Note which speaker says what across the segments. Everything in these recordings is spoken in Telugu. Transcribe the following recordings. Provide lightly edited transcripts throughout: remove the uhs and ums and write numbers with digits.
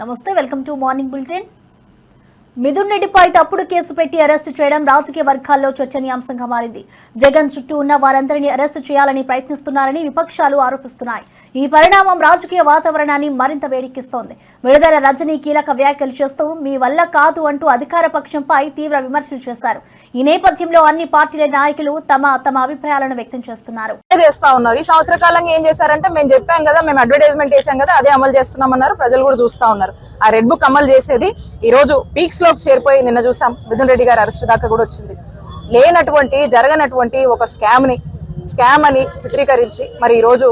Speaker 1: నమస్తే welcome to morning bulletin. Mithun రెడ్డిపై తప్పుడు కేసు పెట్టి అరెస్టు చేయడం రాజకీయ వర్గాల్లో చర్చనీయాంశంగా మారింది. జగన్ చుట్టూ ఉన్న వారందరినీ అరెస్టు చేయాలని ప్రయత్నిస్తున్నారని విపక్షాలు ఆరోపిస్తున్నాయి. ఈ పరిణామం రాజకీయ వాతావరణాన్ని మరింత వేడెక్కిస్తోంది. విడుదల రజనీ కీలక వ్యాఖ్యలు చేస్తూ మీ వల్ల కాదు అంటూ అధికార పక్షంపై తీవ్ర విమర్శలు చేశారు. ఈ నేపథ్యంలో అన్ని పార్టీల నాయకులు తమ అభిప్రాయాలను వ్యక్తం చేస్తున్నారు.
Speaker 2: ఈ సంవత్సర కాలంగా ఏం చేశారంటే మేము చెప్పాం కదా, మేము అడ్వర్టైజ్మెంట్ చేసాం కదా, అదే అమలు చేస్తున్నామన్నారు. ప్రజలు కూడా చూస్తా ఉన్నారు. ఆ రెడ్ బుక్ అమలు చేసేది ఈ రోజు పీక్స్ లోకి చేరిపోయి నిన్న చూసాం. మిథున్ రెడ్డి గారి అరెస్ట్ దాకా కూడా వచ్చింది. జరగనటువంటి ఒక స్కామ్ అని చిత్రీకరించి మరి ఈ రోజు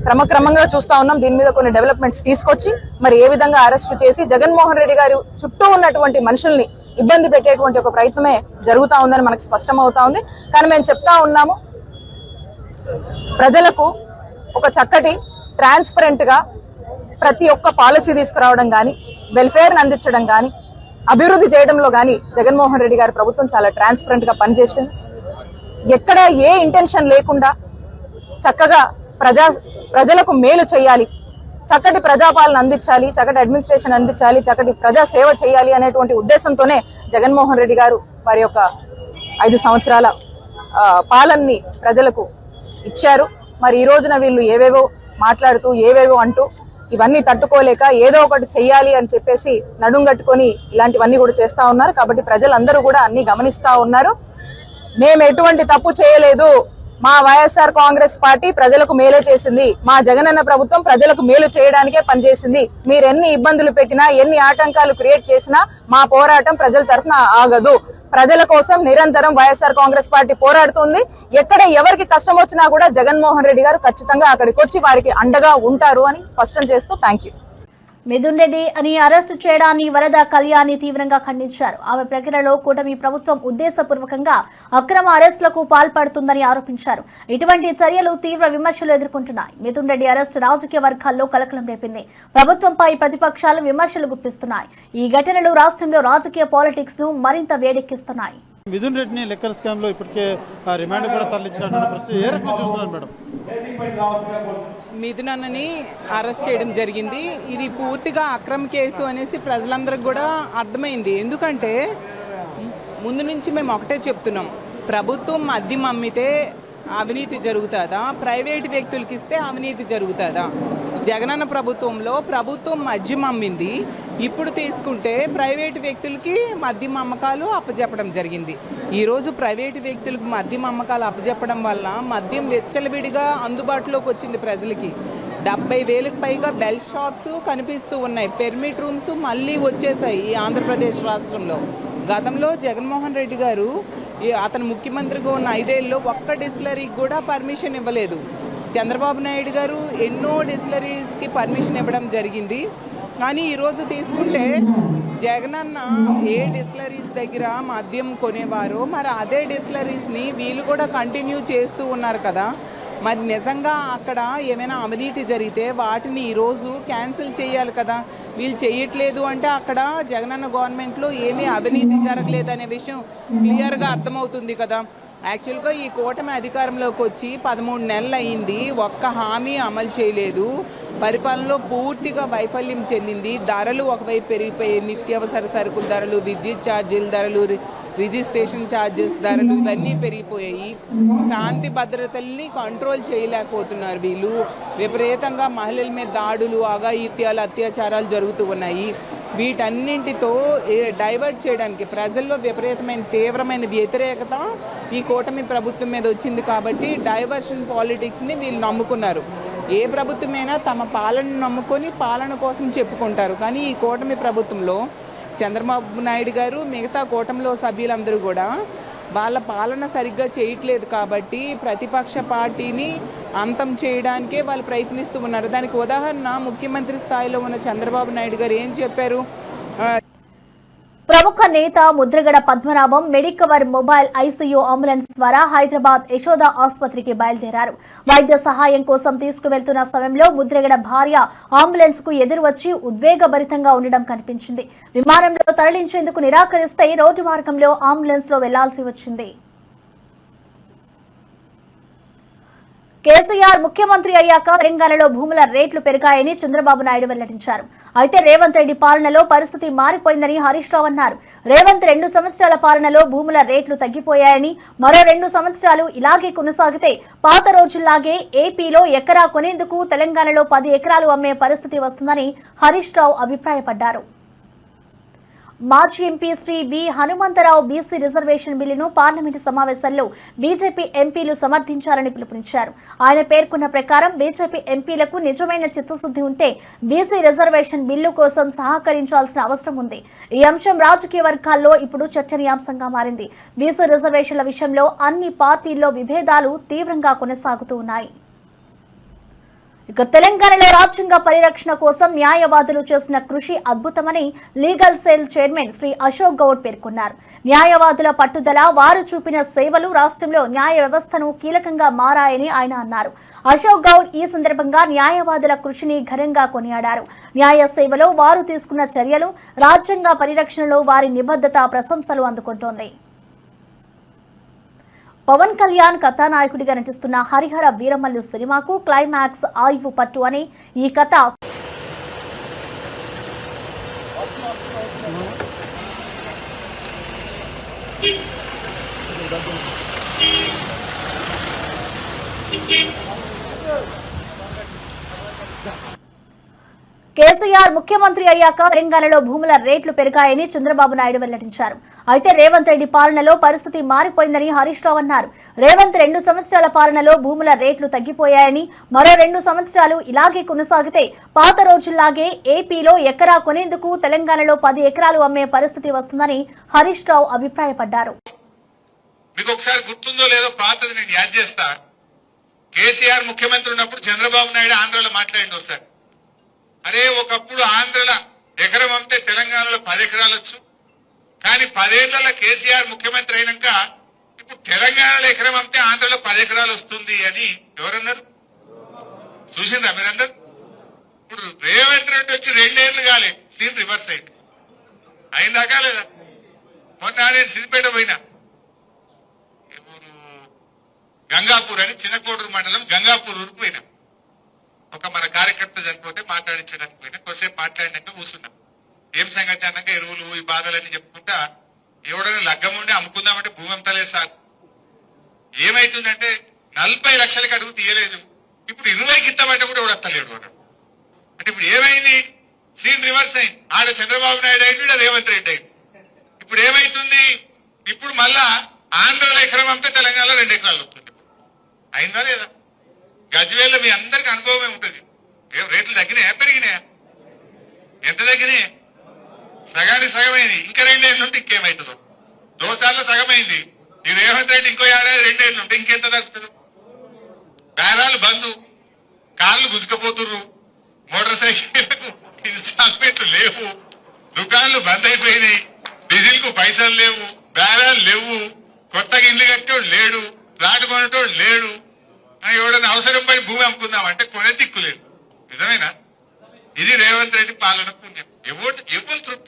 Speaker 2: క్రమక్రమంగా చూస్తా ఉన్నాం. దీని మీద కొన్ని డెవలప్మెంట్స్ తీసుకొచ్చి మరి ఏ విధంగా అరెస్ట్ చేసి జగన్మోహన్ రెడ్డి గారు చుట్టూ ఉన్నటువంటి మనుషుల్ని ఇబ్బంది పెట్టేటువంటి ఒక ప్రయత్నమే జరుగుతా ఉందని మనకు స్పష్టమవుతా ఉంది. కానీ మేము చెప్తా ఉన్నాము, ప్రజలకు ఒక చక్కటి ట్రాన్స్పరెంట్ గా ప్రతి ఒక్క పాలసీ తీసుకురావడం గాని, వెల్ఫేర్ ని అందించడం గాని, అభివృద్ధి చేయడంలో గాని జగన్మోహన్ రెడ్డి గారి ప్రభుత్వం చాలా ట్రాన్స్పరెంట్ గా పనిచేసింది. ఎక్కడ ఏ ఇంటెన్షన్ లేకుండా చక్కగా ప్రజలకు మేలు చేయాలి, చక్కటి ప్రజాపాలన అందించాలి, చక్కటి అడ్మినిస్ట్రేషన్ అందించాలి, చక్కటి ప్రజా సేవ చేయాలి అనేటువంటి ఉద్దేశంతోనే జగన్మోహన్ రెడ్డి గారు వారి యొక్క 5 సంవత్సరాల పాలనని ప్రజలకు ఇచ్చారు. మరి ఈ రోజున వీళ్ళు ఏవేవో మాట్లాడుతూ ఏవేవో అంటూ ఇవన్నీ తట్టుకోలేక ఏదో ఒకటి చెయ్యాలి అని చెప్పేసి నడుంగట్టుకొని ఇలాంటివన్నీ కూడా చేస్తా ఉన్నారు. కాబట్టి ప్రజలందరూ కూడా అన్ని గమనిస్తా ఉన్నారు. మేము ఎటువంటి తప్పు చేయలేదు, మా వైఎస్ఆర్ కాంగ్రెస్ పార్టీ ప్రజలకు మేలే చేసింది, మా జగనన్న ప్రభుత్వం ప్రజలకు మేలు చేయడానికే పనిచేసింది. మీరు ఎన్ని ఇబ్బందులు పెట్టినా, ఎన్ని ఆటంకాలు క్రియేట్ చేసినా మా పోరాటం ప్రజల తరఫున ఆగదు. ప్రజల కోసం నిరంతరం వైఎస్ఆర్ కాంగ్రెస్ పార్టీ పోరాడుతుంది. ఎక్కడ ఎవరికి కష్టం వచ్చినా కూడా జగన్మోహన్ రెడ్డి గారు ఖచ్చితంగా అక్కడికి వచ్చి వారికి అండగా ఉంటారు అని స్పష్టం చేస్తూ థ్యాంక్ యూ.
Speaker 1: మిథున్ రెడ్డి అని అరెస్టు చేయడాన్ని వరద కళ్యాణి తీవ్రంగా ఖండించారు. ఆమె ప్రక్రియలో కూటమి ప్రభుత్వం ఉద్దేశపూర్వకంగా అక్రమ అరెస్టులకు పాల్పడుతుందని ఆరోపించారు. ఇటువంటి చర్యలు తీవ్ర విమర్శలు ఎదుర్కొంటున్నాయి. మిథున్ రెడ్డి అరెస్టు రాజకీయ వర్గాల్లో కలకలం రేపింది. ప్రభుత్వంపై ప్రతిపక్షాలు విమర్శలు గుప్పిస్తున్నాయి. ఈ ఘటనలు రాష్ట్రంలో రాజకీయ పాలిటిక్స్ ను మరింత వేడెక్కిస్తున్నాయి.
Speaker 3: మిథున్ రెడ్డిని లిక్కర్ స్కామ్ లో ఇప్పటికే రిమాండ్ కూడా తరలించినటువంటి పరిస్థితి ఏ రకంగా చూస్తున్నారు మేడం?
Speaker 4: మిథున్ అన్నని అరెస్ట్ చేయడం జరిగింది. ఇది పూర్తిగా అక్రమ కేసు అనేసి ప్రజలందరికీ కూడా అర్థమైంది. ఎందుకంటే ముందు నుంచి మేము ఒకటే చెప్తున్నాం, ప్రభుత్వం మద్యం అమ్మితే అవినీతి జరుగుతుందా, ప్రైవేట్ వ్యక్తులకి ఇస్తే అవినీతి జరుగుతుందా? జగనన్న ప్రభుత్వంలో ప్రభుత్వం మద్యం అమ్మింది, ఇప్పుడు తీసుకుంటే ప్రైవేటు వ్యక్తులకి మద్యం అమ్మకాలు అప్పచెప్పడం జరిగింది. ఈరోజు ప్రైవేటు వ్యక్తులకు మద్యం అమ్మకాలు అప్పచెప్పడం వల్ల మద్యం విచ్చలవిడిగా అందుబాటులోకి వచ్చింది ప్రజలకి. 70,000కి పైగా బెల్ షాప్స్ కనిపిస్తూ ఉన్నాయి. పెర్మిట్ రూమ్స్ మళ్ళీ వచ్చేసాయి ఈ ఆంధ్రప్రదేశ్ రాష్ట్రంలో. గతంలో జగన్మోహన్ రెడ్డి గారు అతను ముఖ్యమంత్రిగా ఉన్న 5 ఏళ్ళలో ఒక్క డిస్టిలరీకి కూడా పర్మిషన్ ఇవ్వలేదు. చంద్రబాబు నాయుడు గారు ఎన్నో డిస్టిలరీస్కి పర్మిషన్ ఇవ్వడం జరిగింది. కానీ ఈరోజు తీసుకుంటే జగనన్న ఏ డిస్టిలరీస్ దగ్గర మద్యం కొనేవారో మరి అదే డిస్టిలరీస్ని వీళ్ళు కూడా కంటిన్యూ చేస్తూ ఉన్నారు కదా. మరి నిజంగా అక్కడ ఏమైనా అవినీతి జరిగితే వాటిని ఈరోజు క్యాన్సిల్ చేయాలి కదా. వీళ్ళు చేయట్లేదు అంటే అక్కడ జగనన్న గవర్నమెంట్లో ఏమీ అవినీతి జరగలేదు అనే విషయం క్లియర్గా అర్థమవుతుంది కదా. యాక్చువల్గా ఈ కూటమి అధికారంలోకి వచ్చి 13 నెలలు అయింది, ఒక్క హామీ అమలు చేయలేదు. పరిపాలనలో పూర్తిగా వైఫల్యం చెందింది. ధరలు ఒకవైపు పెరిగిపోయాయి, నిత్యావసర సరుకుల ధరలు, విద్యుత్ ఛార్జీల ధరలు, రిజిస్ట్రేషన్ ఛార్జెస్ ధరలు ఇవన్నీ పెరిగిపోయాయి. శాంతి భద్రతల్ని కంట్రోల్ చేయలేకపోతున్నారు వీళ్ళు. విపరీతంగా మహిళల మీద దాడులు, అఘాయిత్యాలు, అత్యాచారాలు జరుగుతూ ఉన్నాయి. వీటన్నింటితో డైవర్ట్ చేయడానికి ప్రజల్లో విపరీతమైన తీవ్రమైన వ్యతిరేకత ఈ కూటమి ప్రభుత్వం మీద వచ్చింది. కాబట్టి డైవర్షన్ పాలిటిక్స్ని వీళ్ళు నమ్ముకున్నారు. ఏ ప్రభుత్వమైనా తమ పాలనను నమ్ముకొని పాలన కోసం చెప్పుకుంటారు. కానీ ఈ కూటమి ప్రభుత్వంలో చంద్రబాబు నాయుడు గారు మిగతా కూటమిలో సభ్యులందరూ కూడా వాళ్ళ పాలన సరిగ్గా చేయట్లేదు. కాబట్టి ప్రతిపక్ష పార్టీని అంతం చేయడానికే వాళ్ళు ప్రయత్నిస్తూ ఉన్నారు. దానికి ఉదాహరణ ముఖ్యమంత్రి స్థాయిలో ఉన్న చంద్రబాబు నాయుడు గారు ఏం చెప్పారు?
Speaker 1: ప్రముఖ నేత Mudragada Padmanabham Medicover mobile ICU ambulance ద్వారా హైదరాబాద్ యశోద ఆసుపత్రికి బయలుదేరారు. వైద్య సహాయం కోసం తీసుకువెళ్తున్న సమయంలో ముద్రగడ భార్య అంబులెన్స్ కు ఎదురు వచ్చి ఉద్వేగభరితంగా ఉండడం కనిపించింది. విమానంలో తరలించేందుకు నిరాకరిస్తే రోడ్డు మార్గంలో అంబులెన్స్ లో వెళ్లాల్సి వచ్చింది. కేసీఆర్ ముఖ్యమంత్రి అయ్యాక తెలంగాణలో భూముల రేట్లు పెరిగాయని చంద్రబాబు నాయుడు వెల్లడించారు. అయితే రేవంత్ రెడ్డి పాలనలో పరిస్థితి మారిపోయిందని హరీష్ రావు అన్నారు. రేవంత్ 2 సంవత్సరాల పాలనలో భూముల రేట్లు తగ్గిపోయాయని, మరో 2 సంవత్సరాలు ఇలాగే కొనసాగితే పాత రోజుల్లాగే ఏపీలో ఎకరా కొనేందుకు తెలంగాణలో 10 ఎకరాలు అమ్మే పరిస్థితి వస్తుందని హరీష్ రావు అభిప్రాయపడ్డారు. మాజీ ఎంపీ శ్రీ వి హనుమంతరావు బీసీ రిజర్వేషన్ బిల్లును పార్లమెంటు సమావేశంలో బీజేపీ ఎంపీలు సమర్థించాలని పిలుపునిచ్చారు. ఆయన పేర్కొన్న ప్రకారం బీజేపీ ఎంపీలకు నిజమైన చిత్తశుద్ది ఉంటే బీసీ రిజర్వేషన్ బిల్లు కోసం సహకరించాల్సిన అవసరం ఉంది. ఈ అంశం రాజకీయ వర్గాల్లో ఇప్పుడు చర్చనీయాంశంగా మారింది. బీసీ రిజర్వేషన్ల విషయంలో అన్ని పార్టీల్లో విభేదాలు తీవ్రంగా కొనసాగుతూ ఉన్నాయి. ఇక తెలంగాణలో రాజ్యాంగ పరిరక్షణ కోసం న్యాయవాదులు చేసిన కృషి అద్భుతమని legal cell chairman Shri Ashok Goud పేర్కొన్నారు. న్యాయవాదుల పట్టుదల, వారు చూపిన సేవలు రాష్ట్రంలో న్యాయ వ్యవస్థను కీలకంగా మారాయని ఆయన అన్నారు. అశోక్ గౌడ్ ఈ సందర్భంగా న్యాయవాదుల కృషిని ఘనంగా కొనియాడారు. న్యాయ సేవలో వారు తీసుకున్న చర్యలు, రాజ్యాంగ పరిరక్షణలో వారి నిబద్ధత ప్రశంసలు అందుకుంటోంది. పవన్ కళ్యాణ్ కథానాయకుడిగా నటిస్తున్న హరిహర వీరమల్లు సినిమాకు క్లైమాక్స్ ఆయువు పట్టు అని ఈ కథ కేసీఆర్ ముఖ్యమంత్రి అయ్యాక తెలంగాణలో భూముల రేట్లు పెరిగాయని చంద్రబాబు నాయుడు వెల్లడించారు. అయితే రేవంత్ రెడ్డి పాలనలో పరిస్థితి మారిపోయిందని హరీష్ రావు అన్నారు. రేవంత్ 2 సంవత్సరాల పాలనలో భూముల రేట్లు తగ్గిపోయాయని, మరో 2 సంవత్సరాలు ఇలాగే కొనసాగితే పాత రోజుల్లాగే ఏపీలో ఎకరా కొనేందుకు తెలంగాణలో 10 ఎకరాలు అమ్మే పరిస్థితి వస్తుందని హరీష్ రావు అభిప్రాయపడ్డారు.
Speaker 5: మీకు ఒకసారి గుర్తుందో లేదో పాతది నేను యాద్ చేస్తా. కేసీఆర్ ముఖ్యమంత్రి ఉన్నప్పుడు చంద్రబాబు నాయుడు ఆంధ్రలో మాట్లాడింది ఒకసారి. అరే ఒకప్పుడు ఆంధ్రలో ఎకరం అమ్మితే తెలంగాణలో 10 ఎకరాలు వచ్చు, కానీ 10 ఏళ్లలో కేసీఆర్ ముఖ్యమంత్రి అయినాక ఇప్పుడు తెలంగాణలో ఎకరం అమ్మితే ఆంధ్రలో 10 ఎకరాలు వస్తుంది అని ఎవరన్నారు? చూసిందా మీరందరూ? ఇప్పుడు రేవంత్ రెడ్డి వచ్చి 2 ఏళ్లు కాలే, సీన్ రివర్స్ అయింది. అయిందాకా లేదా? మొన్న నేను సిద్దిపేట పోయినా, గంగాపూర్ అని చిన్నకోడూరు మండలం గంగాపూర్ ఊరికి పోయినా. ఒక మన కార్యకర్త చనిపోతే మాట్లాడించడానికి పోయినా. కొద్దిసేపు మాట్లాడినాక కూర్చున్నాం. ఏం సంగతి అన్నాక ఎరువులు ఈ బాధలన్నీ చెప్పుకుంటా ఎవడైనా లగ్గం ఉండి అమ్ముకుందామంటే భూమి అమ్మతలేదు సార్. ఏమైతుందంటే 40 లక్షలకి అడుగు తీయలేదు, ఇప్పుడు 20కి ఇస్తామంటే కూడా ఎవడత్తలేడు అన్నాడు. అంటే ఇప్పుడు ఏమైంది? సీన్ రివర్స్ అయింది. ఆడ చంద్రబాబు నాయుడు అయింది, రేవంత్ రెడ్డి అయింది. ఇప్పుడు ఏమైతుంది? ఇప్పుడు మళ్ళా ఆంధ్రలో ఎకరం అమ్మితే తెలంగాణలో 2 ఎకరాలు వస్తుంది. అయిందా లేదా? గజ్వేల్లో మీ అందరికి అనుభవమే ఉంటుంది. రేట్లు తగ్గినాయా పెరిగినాయా? ఎంత తగ్గినాయి? సగానికి సగమైంది. ఇంకా 2 ఏళ్ళు ఉంటే ఇంకేమవుతుందో. దోసాల్లో సగమైంది. ఈ రేవంత్ రెడ్డి ఇంకో ఏడాది 2 ఏళ్ళు ఉంటే ఇంకెంత తగ్గుతుంది? బేరాలు బంధు, కార్లు గుంజుకపోతుర్రు, మోటార్ సైకిళ్లకు ఇన్స్టాల్మెంట్లు లేవు, దుకాన్లు బంద్ అయిపోయినాయి, డీజిల్ కు పైసలు లేవు, బేరాలు లేవు, కొత్తగా ఇల్లు కట్టేవాడు లేడు, ప్లాట్ కొనేటోడు లేడు. ఎవడన్నా అవసరం పడి భూమి అమ్ముకుందామంటే కొనే దిక్కు లేదు. నిజమేనా? ఇది రేవంత్ రెడ్డి పాలన పుణ్యం. ఎవరు తృప్తి.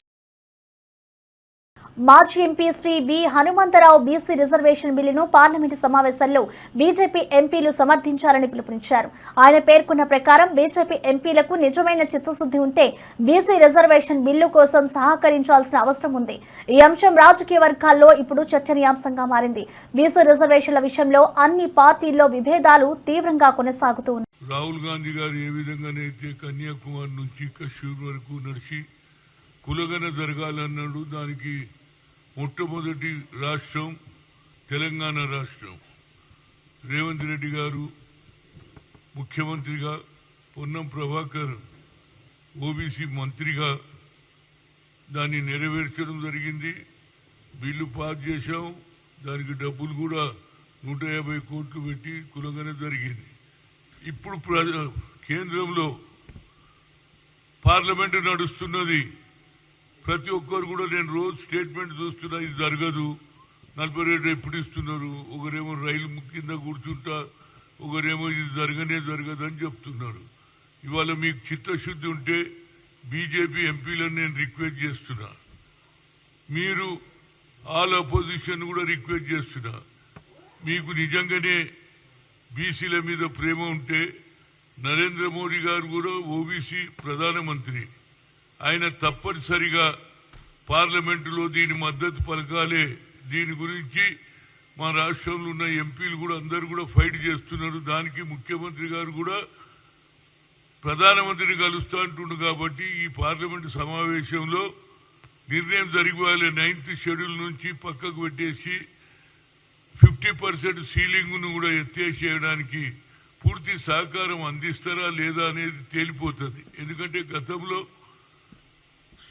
Speaker 1: మాజీ ఎంపీ శ్రీ వి హనుమంతరావు బీసీ రిజర్వేషన్ బిల్లును పార్లమెంటు సమావేశంలో బీజేపీ ఎంపీలు సమర్థించాలని పిలుపునిచ్చారు. ఆయన పేర్కొన్న ప్రకారం బీజేపీ ఎంపీలకు నిజమైన చిత్తశుద్ది ఉంటే బీసీ రిజర్వేషన్ బిల్లు కోసం సహకరించాల్సిన అవసరం ఉంది. ఈ అంశం రాజకీయ వర్గాల్లో ఇప్పుడు చర్చనీయాంశంగా మారింది. బీసీ రిజర్వేషన్ల విషయంలో అన్ని పార్టీల్లో విభేదాలు తీవ్రంగా కొనసాగుతూ ఉన్నాయి.
Speaker 6: రాహుల్ గాంధీ గారు ఏ విధంగానైతే కన్యాకుమారి నుంచి కశ్మీర్ వరకు నడిచి కులగన జరగాలన్నాడు, దానికి మొట్టమొదటి రాష్ట్రం తెలంగాణ రాష్ట్రం. రేవంత్ రెడ్డి గారు ముఖ్యమంత్రిగా, పొన్నం ప్రభాకర్ ఓబీసీ మంత్రిగా దాన్ని నెరవేర్చడం జరిగింది. బిల్లు పాస్ చేశాం. దానికి డబ్బులు కూడా 150 కోట్లు పెట్టి కులగన జరిగింది. ఇప్పుడు కేంద్రంలో పార్లమెంటు నడుస్తున్నది. ప్రతి ఒక్కరు కూడా నేను రోజు స్టేట్మెంట్ చూస్తున్నా, ఇది జరగదు, 40 రేట్లు ఎప్పుడు ఇస్తున్నారు, ఒకరేమో రైలు కింద కూర్చుంటా, ఒకరేమో ఇది జరగదు అని చెప్తున్నారు. ఇవాళ మీకు చిత్తశుద్ధి ఉంటే బీజేపీ ఎంపీలను నేను రిక్వెస్ట్ చేస్తున్నా, మీరు ఆల్ అపోజిషన్ కూడా రిక్వెస్ట్ చేస్తున్నా, మీకు నిజంగానే బీసీల మీద ప్రేమ ఉంటే నరేంద్ర మోడీ గారు కూడా ఓబీసీ ప్రధానమంత్రి. ఆయన తప్పనిసరిగా పార్లమెంటులో దీని మద్దతు పలకాలే. దీని గురించి మా రాష్ట్రంలో ఉన్న ఎంపీలు కూడా అందరూ కూడా ఫైట్ చేస్తున్నారు. దానికి ముఖ్యమంత్రి గారు కూడా ప్రధానమంత్రిని కలుస్తా అంటుండు. కాబట్టి ఈ పార్లమెంటు సమావేశంలో నిర్ణయం జరిగిపోవాలి. 9th షెడ్యూల్ నుంచి పక్కకు పెట్టేసి 50% సీలింగ్ను కూడా ఎత్తేసేయడానికి పూర్తి సహకారం అందిస్తారా లేదా అనేది తేలిపోతుంది. ఎందుకంటే గతంలో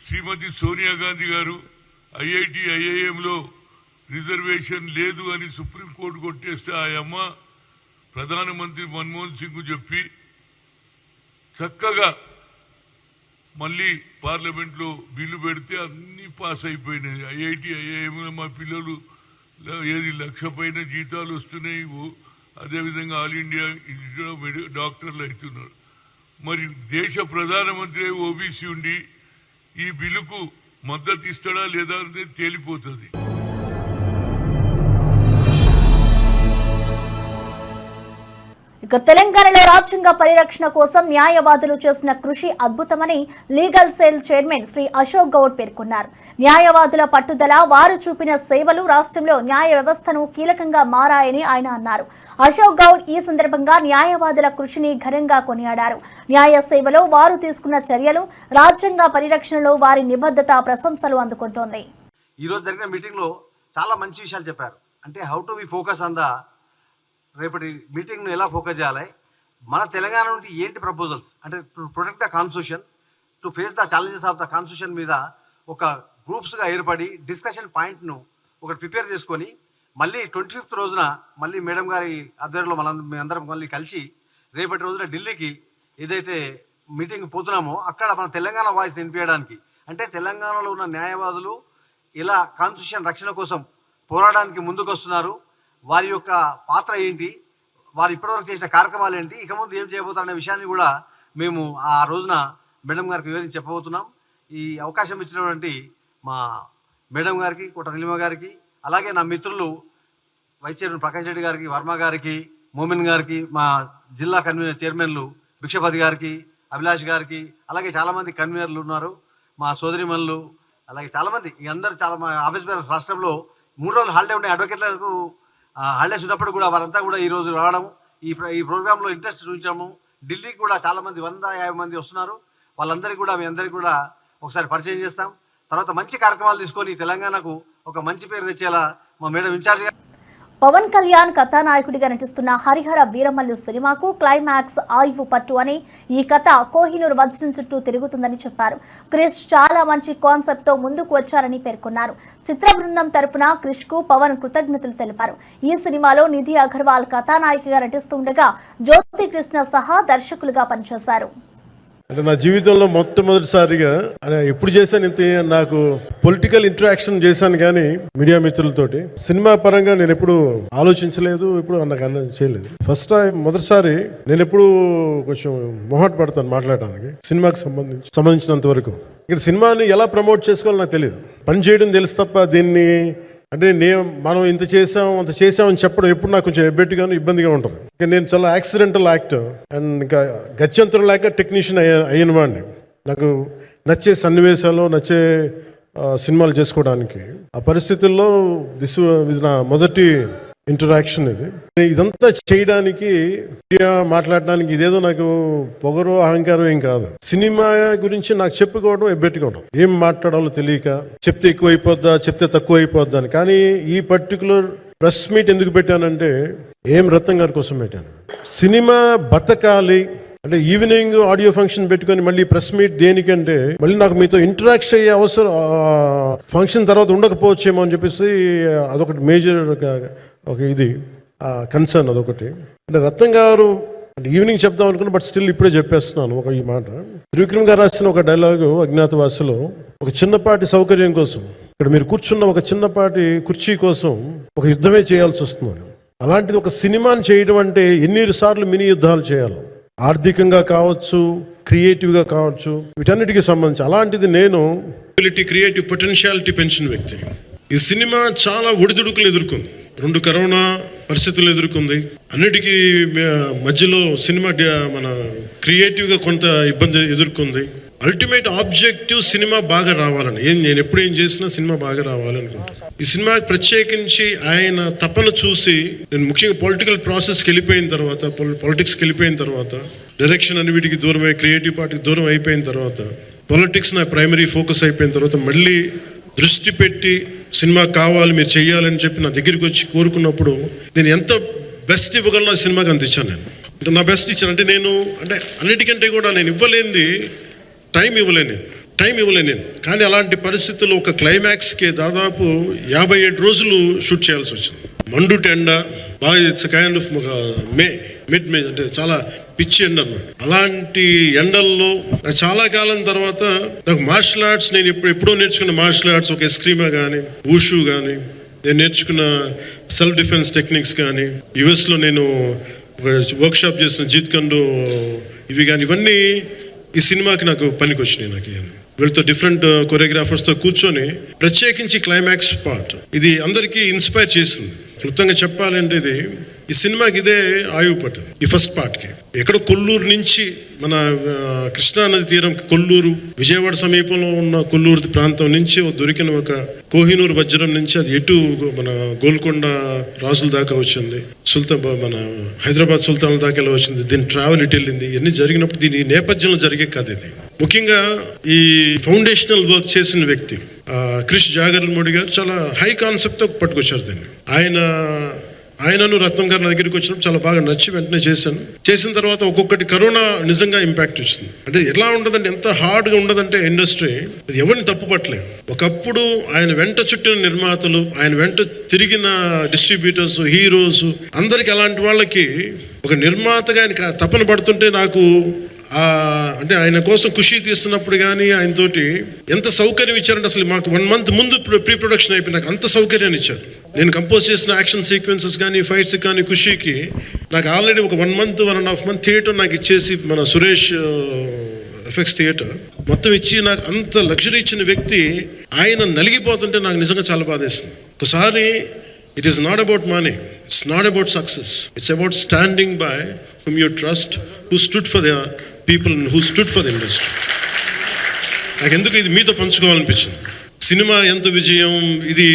Speaker 6: శ్రీమతి సోనియా గాంధీ గారు ఐఐటి ఐఐఎంలో రిజర్వేషన్ లేదు అని సుప్రీంకోర్టు కొట్టేస్తే ఆ అమ్మ ప్రధానమంత్రి మన్మోహన్ సింగ్ చెప్పి చక్కగా మళ్ళీ పార్లమెంట్లో బిల్లు పెడితే అన్ని పాస్ అయిపోయినాయి. ఐఐటి ఐఐఎంలో మా పిల్లలు 1,00,000 పైన జీతాలు వస్తున్నాయి. అదేవిధంగా ఆల్ ఇండియా ఇన్స్టిట్యూట్ ఆఫ్ డాక్టర్లు అవుతున్నారు. మరి దేశ ప్రధానమంత్రి ఓబీసీ ఉండి ఈ బిల్లుకు మద్దతు ఇస్తాడా లేదా అనేది తేలిపోతుంది.
Speaker 1: ఇక తెలంగాణలో రాజ్యాంగ పరిరక్షణ కోసం న్యాయవాదులు చేసిన కృషి అద్భుతమని legal cell chairman Shri Ashok Goud పేర్కొన్నారు. న్యాయవాదుల పట్టుదల, వారు చూపిన సేవలు రాష్ట్రంలో న్యాయ వ్యవస్థను కీలకంగా మారాయని ఆయన అన్నారు. అశోక్ గౌడ్ ఈ సందర్భంగా న్యాయవాదుల కృషిని ఘనంగా కొనియాడారు. న్యాయ సేవలో వారు తీసుకున్న చర్యలు, రాజ్యాంగ పరిరక్షణలో వారి నిబద్ధత ప్రశంసలు అందుకుంటోంది.
Speaker 7: ఈ రోజు జరిగిన మీటింగ్ లో చాలా మంచి విషయాలు చెప్పారు. అంటే how to we focus on the రేపటి మీటింగ్ను ఎలా ఫోకస్ చేయాలి, మన తెలంగాణ నుండి ఏంటి ప్రపోజల్స్, అంటే to protect the constitution, to face the challenges of the constitution మీద ఒక గ్రూప్స్గా ఏర్పడి డిస్కషన్ పాయింట్ను ఒకటి ప్రిపేర్ చేసుకొని మళ్ళీ 25th రోజున మళ్ళీ మేడం గారి ఆధ్వర్యంలో మీ అందరం మళ్ళీ కలిసి రేపటి రోజున ఢిల్లీకి ఏదైతే మీటింగ్ పోతున్నామో అక్కడ మన తెలంగాణ వాయిస్ వినిపించడానికి, అంటే తెలంగాణలో ఉన్న న్యాయవాదులు ఇలా కాన్స్టిట్యూషన్ రక్షణ కోసం పోరాడడానికి ముందుకు వస్తున్నారు, వారి యొక్క పాత్ర ఏంటి, వారు ఇప్పటివరకు చేసిన కార్యక్రమాలు ఏంటి, ఇక ముందు ఏం చేయబోతారనే విషయాన్ని కూడా మేము ఆ రోజున మేడం గారికి వివరించి చెప్పబోతున్నాం. ఈ అవకాశం ఇచ్చినటువంటి మా మేడం గారికి, కోట నీలిమ గారికి, అలాగే నా మిత్రులు వైస్ చైర్మన్ ప్రకాష్ రెడ్డి గారికి, వర్మ గారికి, మోమిన్ గారికి, మా జిల్లా కన్వీనర్ చైర్మన్లు భిక్షపతి గారికి, అభిలాష్ గారికి, అలాగే చాలామంది కన్వీనర్లు ఉన్నారు, మా సోదరిమణులు, అలాగే చాలామంది అందరూ చాలా మా ఆఫీస్ బేరర్స్ రాష్ట్రంలో 3 రోజులు హాలిడే ఉండే అడ్వకేట్లకు హాలిడేస్ ఉన్నప్పుడు కూడా వారంతా కూడా ఈ రోజు రావడం, ఈ ప్రోగ్రాంలో ఇంట్రెస్ట్ చూపించడము. ఢిల్లీకి కూడా చాలా మంది 150 మంది వస్తున్నారు. వాళ్ళందరికీ కూడా మీ అందరికీ కూడా ఒకసారి పరిచయం చేస్తాం. తర్వాత మంచి కార్యక్రమాలు తీసుకొని తెలంగాణకు ఒక మంచి పేరు తెచ్చేలా మా మేడం ఇన్ఛార్జ్.
Speaker 1: పవన్ కళ్యాణ్ కథానాయకుడిగా నటిస్తున్న హరిహర వీరమల్లు సినిమాకు క్లైమాక్స్ ఆయువు పట్టు అని, ఈ కథ కోహినూర్ వజ్రం చుట్టూ తిరుగుతుందని చెప్పారు. క్రిష్ చాలా మంచి కాన్సెప్ట్ తో ముందుకు వచ్చారని పేర్కొన్నారు. చిత్ర బృందం తరపున క్రిష్ కు పవన్ కృతజ్ఞతలు తెలిపారు. ఈ సినిమాలో నిధి అగర్వాల్ కథానాయికగా నటిస్తుండగా జ్యోతి కృష్ణ సహా దర్శకులుగా పనిచేశారు.
Speaker 8: అంటే నా జీవితంలో మొట్టమొదటిసారిగా ఎప్పుడు చేశాను ఇంత, నాకు పొలిటికల్ ఇంటరాక్షన్ చేశాను కానీ మీడియా మిత్రులతోటి. సినిమా పరంగా నేను ఎప్పుడు ఆలోచించలేదు, ఎప్పుడు నాకు చేయలేదు. ఫస్ట్ టైం మొదటిసారి నేను ఎప్పుడు కొంచెం మొహమాట పడతాను మాట్లాడటానికి సినిమాకి సంబంధించినంత వరకు. ఇక్కడ సినిమాని ఎలా ప్రమోట్ చేసుకోవాలో నాకు తెలియదు, పని చేయడం తెలుసు తప్ప దీన్ని అంటే మనం ఇంత చేసాం అంత చేసామని చెప్పడం ఎప్పుడు నాకు కొంచెం ఎబ్బెట్టుగాను ఇబ్బందిగా ఉంటుంది. ఇంకా నేను చాలా యాక్సిడెంటల్ యాక్టర్ అండ్ ఇంకా గత్యంతరం లేక టెక్నీషియన్ అయిన వాడిని. నాకు నచ్చే సన్నివేశాలు, నచ్చే సినిమాలు చేసుకోవడానికి ఆ పరిస్థితుల్లో ఇది నా మొదటి ఇంటరాక్షన్. ఇదంతా చేయడానికి, మాట్లాడడానికి ఇదేదో నాకు పొగరు అహంకారం ఏం కాదు. సినిమా గురించి నాకు చెప్పుకోవడం ఎబ్బెట్టుకోవడం, ఏం మాట్లాడాలో తెలియక చెప్తే ఎక్కువ అయిపోద్దా చెప్తే తక్కువ అయిపోద్దా అని. కానీ ఈ పర్టికులర్ ప్రెస్ మీట్ ఎందుకు పెట్టానంటే ఏం రత్నం గారి కోసం పెట్టాను. సినిమా బతకాలి అంటే ఈవినింగ్ ఆడియో ఫంక్షన్ పెట్టుకొని మళ్ళీ ప్రెస్ మీట్ దేనికంటే మళ్ళీ నాకు మీతో ఇంటరాక్ట్ అయ్యే అవసరం ఫంక్షన్ తర్వాత ఉండకపోవచ్చేమో అని చెప్పేసి అదొకటి మేజర్ ఒక ఇది కన్సర్న్. అదొకటి అంటే రత్నం గారు అంటే ఈవినింగ్ చెప్దాం అనుకున్నా, బట్ స్టిల్ ఇప్పుడే చెప్పేస్తున్నాను ఒక ఈ మాట. త్రివిక్రమ్ గారు రాసిన ఒక డైలాగు అజ్ఞాతవాసిలో, ఒక చిన్నపాటి సౌకర్యం కోసం ఇక్కడ మీరు కూర్చున్న ఒక చిన్నపాటి కుర్చీ కోసం ఒక యుద్ధమే చేయాల్సి వస్తుంది. అలాంటిది ఒక సినిమాని చేయడం అంటే ఎన్నిసార్లు మినీ యుద్ధాలు చేయాలి, ఆర్థికంగా కావచ్చు, క్రియేటివ్గా కావచ్చు, వీటన్నిటికీ సంబంధించి. అలాంటిది నేను క్రియేటివ్ పొటెన్షియాలిటీ పెంచిన వ్యక్తి. ఈ సినిమా చాలా ఒడిదుడుకులు ఎదుర్కొంది. 2 కరోనా పరిస్థితులు ఎదుర్కొంది. అన్నిటికీ మధ్యలో సినిమా మన క్రియేటివ్గా కొంత ఇబ్బంది ఎదుర్కొంది. అల్టిమేట్ ఆబ్జెక్టివ్ సినిమా బాగా రావాలని, నేను ఎప్పుడు ఏం చేసినా సినిమా బాగా రావాలనుకుంటాను. ఈ సినిమా ప్రత్యేకించి ఆయన తపన చూసి నేను ముఖ్యంగా పొలిటికల్ ప్రాసెస్కి వెళ్ళిపోయిన తర్వాత, పాలిటిక్స్కి వెళ్ళిపోయిన తర్వాత, డైరెక్షన్ అని వీటికి దూరమై క్రియేటివ్ పార్టీకి దూరం అయిపోయిన తర్వాత, పాలిటిక్స్ నా ప్రైమరీ ఫోకస్ అయిపోయిన తర్వాత మళ్ళీ దృష్టి పెట్టి సినిమా కావాలి మీరు చెయ్యాలని చెప్పి నా దగ్గరికి వచ్చి కోరుకున్నప్పుడు నేను ఎంత బెస్ట్ ఇవ్వగలను ఆ సినిమాకి అందించాను. నేను అంటే నా బెస్ట్ ఇచ్చాను. అంటే అన్నిటికంటే కూడా నేను ఇవ్వలేనిది టైం ఇవ్వలేను నేను. కానీ అలాంటి పరిస్థితుల్లో ఒక క్లైమాక్స్కి దాదాపు 57 రోజులు షూట్ చేయాల్సి వచ్చింది. మండు ఎండ బాగా, ఇట్స్ కైండ్ ఆఫ్ మిడ్ మే అంటే చాలా పిచ్చి ఎండ అన్నమాట. అలాంటి ఎండల్లో చాలా కాలం తర్వాత నాకు మార్షల్ ఆర్ట్స్, నేను ఎప్పుడో నేర్చుకున్న మార్షల్ ఆర్ట్స్, ఒక ఎస్క్రీమా కానీ, ఊషు కానీ, నేను నేర్చుకున్న సెల్ఫ్ డిఫెన్స్ టెక్నిక్స్ కానీ, యుఎస్లో నేను ఒక వర్క్షాప్ చేసిన జీత్ కండు ఇవి కానీ, ఇవన్నీ ఈ సినిమాకి నాకు పనికి వచ్చినాయి. నాకు వీళ్ళతో డిఫరెంట్ కొరియోగ్రాఫర్స్తో కూర్చొని ప్రత్యేకించి క్లైమాక్స్ పార్ట్ ఇది అందరికీ ఇన్స్పైర్ చేసింది. క్లుప్తంగా చెప్పాలంటే ఈ సినిమాకి ఇదే ఆయువు పట్టింది. ఈ ఫస్ట్ పార్ట్కి ఎక్కడ కొల్లూరు నుంచి మన కృష్ణానది తీరం, కొల్లూరు విజయవాడ సమీపంలో ఉన్న కొల్లూరు ప్రాంతం నుంచి దొరికిన ఒక కోహినూరు వజ్రం నుంచి అది ఎటు మన గోల్కొండ రాజుల దాకా వచ్చింది, మన హైదరాబాద్ సుల్తాన్ల దాకా వచ్చింది. దీని ట్రావెల్ ఇటు వెళ్ళింది. ఇవన్నీ జరిగినప్పుడు దీని నేపథ్యంలో జరిగే కథ ఇది. ముఖ్యంగా ఈ ఫౌండేషనల్ వర్క్ చేసిన వ్యక్తి క్రిష్ జాగర్లమూడి గారు చాలా హై కాన్సెప్ట్తో పట్టుకొచ్చారు దీన్ని. ఆయనను రత్నం గారు నా దగ్గరికి వచ్చినప్పుడు చాలా బాగా నచ్చి వెంటనే చేసిన తర్వాత ఒక్కొక్కటి కరోనా నిజంగా ఇంపాక్ట్ వచ్చింది. అంటే ఎలా ఉండదంటే, ఎంత హార్డ్గా ఉండదంటే ఇండస్ట్రీ అది ఎవరిని తప్పు పట్టలేదు. ఒకప్పుడు ఆయన వెంట చుట్టిన నిర్మాతలు, ఆయన వెంట తిరిగిన డిస్ట్రిబ్యూటర్స్, హీరోస్ అందరికి, అలాంటి వాళ్ళకి ఒక నిర్మాతగా ఆయన తపన పడుతుంటే నాకు అంటే ఆయన కోసం ఖుషి తీస్తున్నప్పుడు కానీ ఆయనతోటి ఎంత సౌకర్యం ఇచ్చారంటే, అసలు మాకు 1 month ముందు ప్రీ ప్రొడక్షన్ అయిపోయి నాకు అంత సౌకర్యాన్ని ఇచ్చారు. నేను కంపోజ్ చేసిన యాక్షన్ సీక్వెన్సెస్ కానీ, ఫైట్స్ కానీ, ఖుషికి నాకు ఆల్రెడీ ఒక 1 month 1.5 month థియేటర్ నాకు ఇచ్చేసి, మన సురేష్ ఎఫెక్ట్స్ థియేటర్ మొత్తం ఇచ్చి నాకు అంత లగ్జరీ ఇచ్చిన వ్యక్తి ఆయన నలిగిపోతుంటే నాకు నిజంగా చాలా బాధేస్తుంది. ఒకసారి it is not about money, it's not about success, it's about standing by whom you trust, who stood for the people and who stood for the industry. నాకు ఎందుకు ఇది మీతో పంచుకోవాలనిపించింది. సినిమా ఎంత విజయం ఇది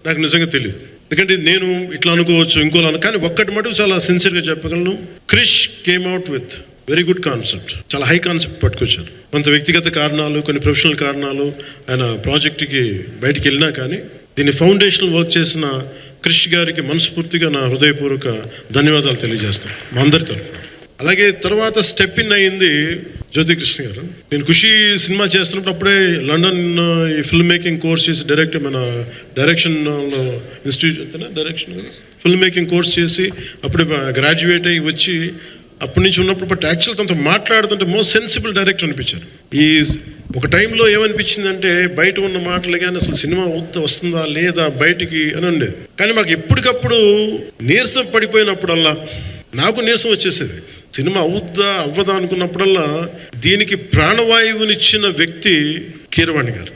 Speaker 8: నాకు నిజంగా తెలియదు. ఎందుకంటే నేను ఇట్లా అనుకోవచ్చు, ఇంకోలా కానీ ఒక్కటి మటుకు చాలా సిన్సియర్గా చెప్పగలను. Krish came out with very good concept, చాలా హై కాన్సెప్ట్ పట్టుకొచ్చారు. కొంత వ్యక్తిగత కారణాలు, కొన్ని ప్రొఫెషనల్ కారణాలు ఆయన ప్రాజెక్టుకి బయటికి వెళ్ళినా కానీ దీన్ని ఫౌండేషనల్ వర్క్ చేసిన క్రిష్ గారికి మనస్ఫూర్తిగా నా హృదయపూర్వక ధన్యవాదాలు తెలియజేస్తాను మా అందరి తరఫున. అలాగే తర్వాత స్టెప్ ఇన్ అయ్యింది జ్యోతి కృష్ణ గారు. నేను ఖుషి సినిమా చేస్తున్నప్పుడు అప్పుడే లండన్ ఈ ఫిల్మ్ మేకింగ్ కోర్స్ చేసి మన డైరెక్షన్లో institute direction film making course చేసి అప్పుడే గ్రాడ్యుయేట్ అయ్యి వచ్చి అప్పటి నుంచి ఉన్నప్పుడు బట్ యాక్చువల్ తనతో మాట్లాడుతుంటే మోస్ట్ సెన్సిబుల్ డైరెక్టర్ అనిపించారు. ఈ ఒక టైంలో ఏమనిపించిందంటే బయట ఉన్న మాటలు కానీ అసలు సినిమా వస్తుందా లేదా బయటికి అని ఉండేది. కానీ మాకు ఎప్పటికప్పుడు నీరసం పడిపోయినప్పుడల్లా నాకు నీరసం వచ్చేసేది. సినిమా అవ్వదా అనుకున్నప్పుడల్లా దీనికి ప్రాణవాయువునిచ్చిన వ్యక్తి కీరవాణి గారు.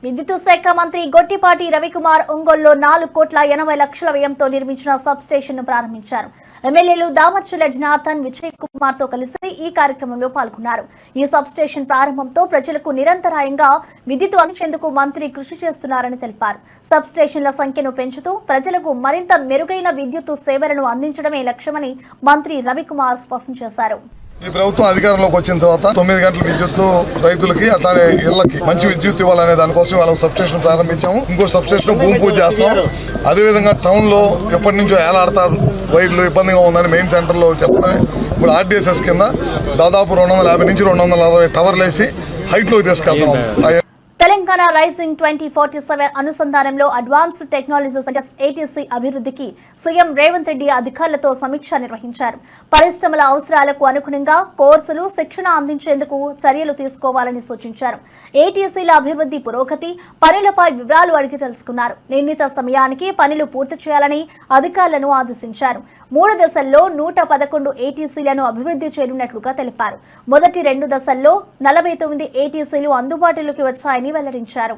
Speaker 1: విద్యుత్ శాఖ మంత్రి గొట్టిపాటి రవికుమార్ ఒంగోలులో 4,80,00,000 వ్యయంతో నిర్మించిన సబ్ స్టేషన్ ను ప్రారంభించారు. ఎమ్మెల్యేలు దామర్చుల జనార్దన్, విజయ్ కుమార్ తో కలిసి ఈ కార్యక్రమంలో పాల్గొన్నారు. ఈ సబ్ స్టేషన్ ప్రారంభంతో ప్రజలకు నిరంతరాయంగా విద్యుత్ అందించేందుకు మంత్రి కృషి చేస్తున్నారని తెలిపారు. సబ్ స్టేషన్ల సంఖ్యను పెంచుతూ ప్రజలకు మరింత మెరుగైన విద్యుత్ సేవలను అందించడమే లక్ష్యమని మంత్రి రవికుమార్ స్పష్టం చేశారు.
Speaker 9: ఈ ప్రభుత్వం అధికారంలోకి వచ్చిన తర్వాత 9 గంటల విద్యుత్ రైతులకి అట్లానే ఇళ్లకి మంచి విద్యుత్ ఇవ్వాలనే దానికోసం వాళ్ళ సబ్ స్టేషన్ ప్రారంభించాము. ఇంకో సబ్ స్టేషన్ భూమి పూజ చేస్తాం. అదేవిధంగా టౌన్ లో ఎప్పటి నుంచో ఏలాడతారు వైర్లు, ఇబ్బందిగా ఉందని మెయిన్ సెంటర్ లో చెప్తాయి. ఇప్పుడు ఆర్డీఎస్ఎస్ కింద దాదాపు 250 నుంచి 260 టవర్లు వేసి హైట్ లోకి తీసుకెళ్తాం.
Speaker 1: తెలంగాణ రైజింగ్ 2047 అనుసంధానంలో అడ్వాన్స్డ్ టెక్నాలజీ సెంటర్స్ ఏటీసీ అభివృద్ధికి సీఎం రేవంత్ రెడ్డి అధికారులతో సమీక్ష నిర్వహించారు. పరిశ్రమల అవసరాలకు అనుగుణంగా కోర్సులు, శిక్షణ అందించేందుకు చర్యలు తీసుకోవాలని సూచించారు. ఏటీసీల అభివృద్ధి పురోగతి, పనులపై వివరాలు అడిగి తెలుసుకున్నారు. నిర్ణీత సమయానికి పనులు పూర్తి చేయాలని అధికారులను ఆదేశించారు. 3 దశల్లో 111 ఏటీసీలను అభివృద్ధి చేయనున్నట్లుగా తెలిపారు. మొదటి 2 దశల్లో 49 ఏటీసీలు అందుబాటులోకి వచ్చాయని వెల్లడించారు.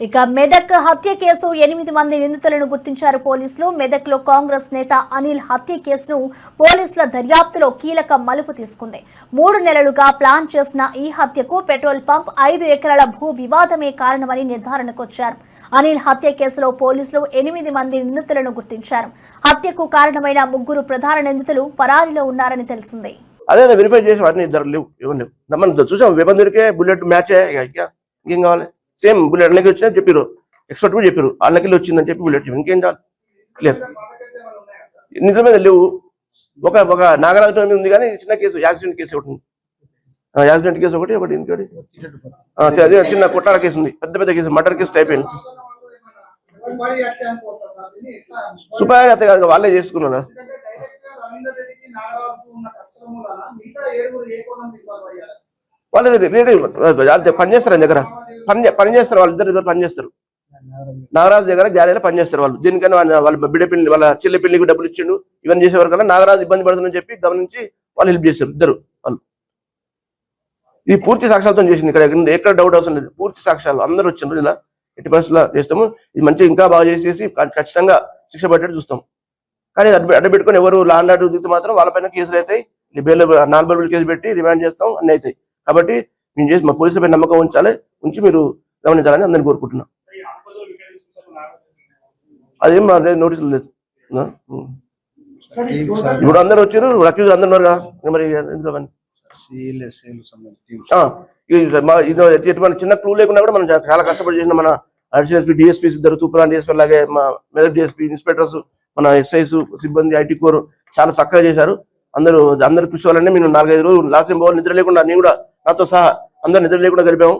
Speaker 1: ఇక మెదక్ హత్య కేసు 8 మంది నిందితులను గుర్తించారు పోలీసులు. మెదక్ లో కాంగ్రెస్ నేత అనిల్ హత్య కేసును పోలీసుల దర్యాప్తులో కీలక మలుపు తీసుకుంది. 3 నెలలుగా ప్లాన్ చేసిన ఈ హత్యకు పెట్రోల్ పంప్ 5 ఎకరాల భూ వివాదమే కారణమని నిర్ధారణకొచ్చారు. అనిల్ హత్య కేసులో పోలీసులు 8 మంది నిందితులను గుర్తించారు. హత్యకు కారణమైన 3 ప్రధాన నిందితులు పరారీలో ఉన్నారని తెలిసింది.
Speaker 10: అదే వెరిఫై చేసి వాటిని ఇద్దరు లేవు, ఎవరు లేవు. మనం చూసాం వెపన్ దొరికే బుల్లెట్ మ్యాచ్ ఇంకేం కావాలి. సేమ్ బుల్లెట్ అన్నకి వచ్చినా చెప్పారు, ఎక్స్పర్ట్ కూడా చెప్పారు అన్నకి వచ్చిందని చెప్పి బుల్లెట్ ఇంకేం చాలు క్లియర్. నిజమే లేవు. ఒక నాగరాజు మీద ఉంది కానీ చిన్న కేసు యాక్సిడెంట్ కేసు ఒకటి ఉంది. యాక్సిడెంట్ కేసు ఒకటి ఇంకోటి అదే చిన్న కొట్టాల కేసు ఉంది. పెద్ద కేసు మర్డర్ కేసు అయిపోయింది. సుపారీ హత్య కాదు, వాళ్ళే చేసుకున్నారు. వాళ్ళు పనిచేస్తారు ఆయన దగ్గర పనిచేస్తారు, వాళ్ళిద్దరు పనిచేస్తారు. నాగరాజు దగ్గర గ్యారేజ్లో పనిచేస్తారు వాళ్ళు. దీనికన్నా వాళ్ళ బిడ్డ పెళ్లి వాళ్ళ చెల్లి పెళ్లికి డబ్బులు ఇచ్చిండు, ఇవన్నీ చేసేవారు కదా. నాగరాజు ఇబ్బంది పడుతుందని చెప్పి గమనించి వాళ్ళు హెల్ప్ చేస్తారు ఇద్దరు వాళ్ళు. ఇది పూర్తి సాక్ష్యాలతో చేసింది. ఎక్కడ డౌట్ అవసరం లేదు. పూర్తి సాక్ష్యాలు అందరూ వచ్చిండ్రు. ఇలా ఎట్టి పరిస్థితుల్లో చేస్తాము. ఇది మంచిగా ఇంకా బాగా చేసేసి ఖచ్చితంగా శిక్ష పట్టేట్టు చూస్తాం. కానీ అడ్డబెట్టుకుని ఎవరు లాండ్ ఆర్డర్ దిగితే మాత్రం వాళ్ళపైన కేసులు అవుతాయి. నాన్ బెయిలబుల్ కేసు పెట్టి రిమాండ్ చేస్తాం, అన్నీ అవుతాయి. కాబట్టి మేము చేసి మా పోలీసులపై నమ్మకం ఉంచి మీరు గమనించాలని అందరినీ కోరుకుంటున్నాం. అదేం నోటీసులు లేదు. ఇప్పుడు అందరు వచ్చారు, అక్యూజ్ అందరు ఉన్నారు కదా. మరి ఎటువంటి చిన్న క్లూ లేకుండా కూడా మనం చాలా కష్టపడి చేసిన మన అడిషనల్ ఎస్పీ, డిఎస్పీ ఇద్దరు, తూప్రాన్ డిఎస్పీ, అలాగే మా మెదక్ డిఎస్పీ, ఇన్స్పెక్టర్స్, మన ఎస్ఐస్ సిబ్బంది, ఐటీ కోర్ చాలా చక్కగా చేశారు. అందరు కృషి వల్లనే మేము 4-5 రోజులు లాస్ట్ టైం నిద్ర లేకుండా, నేను కూడా నాతో సహా అందరూ నిద్ర లేకుండా గడిపాము.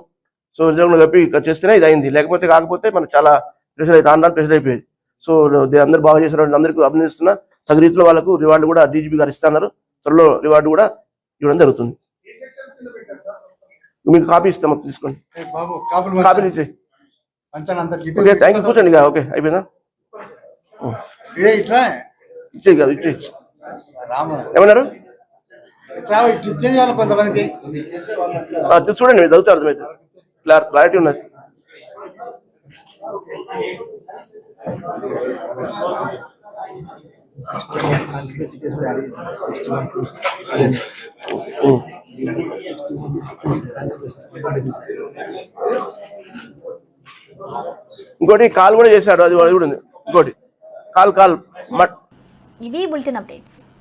Speaker 10: సో నిద్ర లేకుండా గడిపి చేస్తేనే ఇది అయింది. కాకపోతే మనకు చాలా ప్రెషర్ ప్రెషర్ అయిపోయేది. సో అందరూ బాగా చేశారు. అందరికీ అభినందిస్తున్నా. తగు రీతిలో వాళ్ళకు రివార్డు కూడా డీజీపీ గారు ఇస్తున్నారు. త్వరలో రివార్డు కూడా ఇవ్వడం జరుగుతుంది. మీకు కాపీ ఇస్తాం, తీసుకోండి. కాపీ ఇచ్చేయి. Thank you. కూర్చోండి. ఓకే అయిపోయిందా? ఇచ్చేయి కాదు, ఇచ్చేయి. ఏమన్నారు? చూడండి, మీరు చదువుతారు, అర్థమైతే క్లారిటీ ఉన్నది. ఇంకోటి కాల్ కూడా చేశాడు, అది కూడా ఉంది. ఇంకోటి కాల్
Speaker 1: ఇవి బులెటిన్ అప్డేట్స్.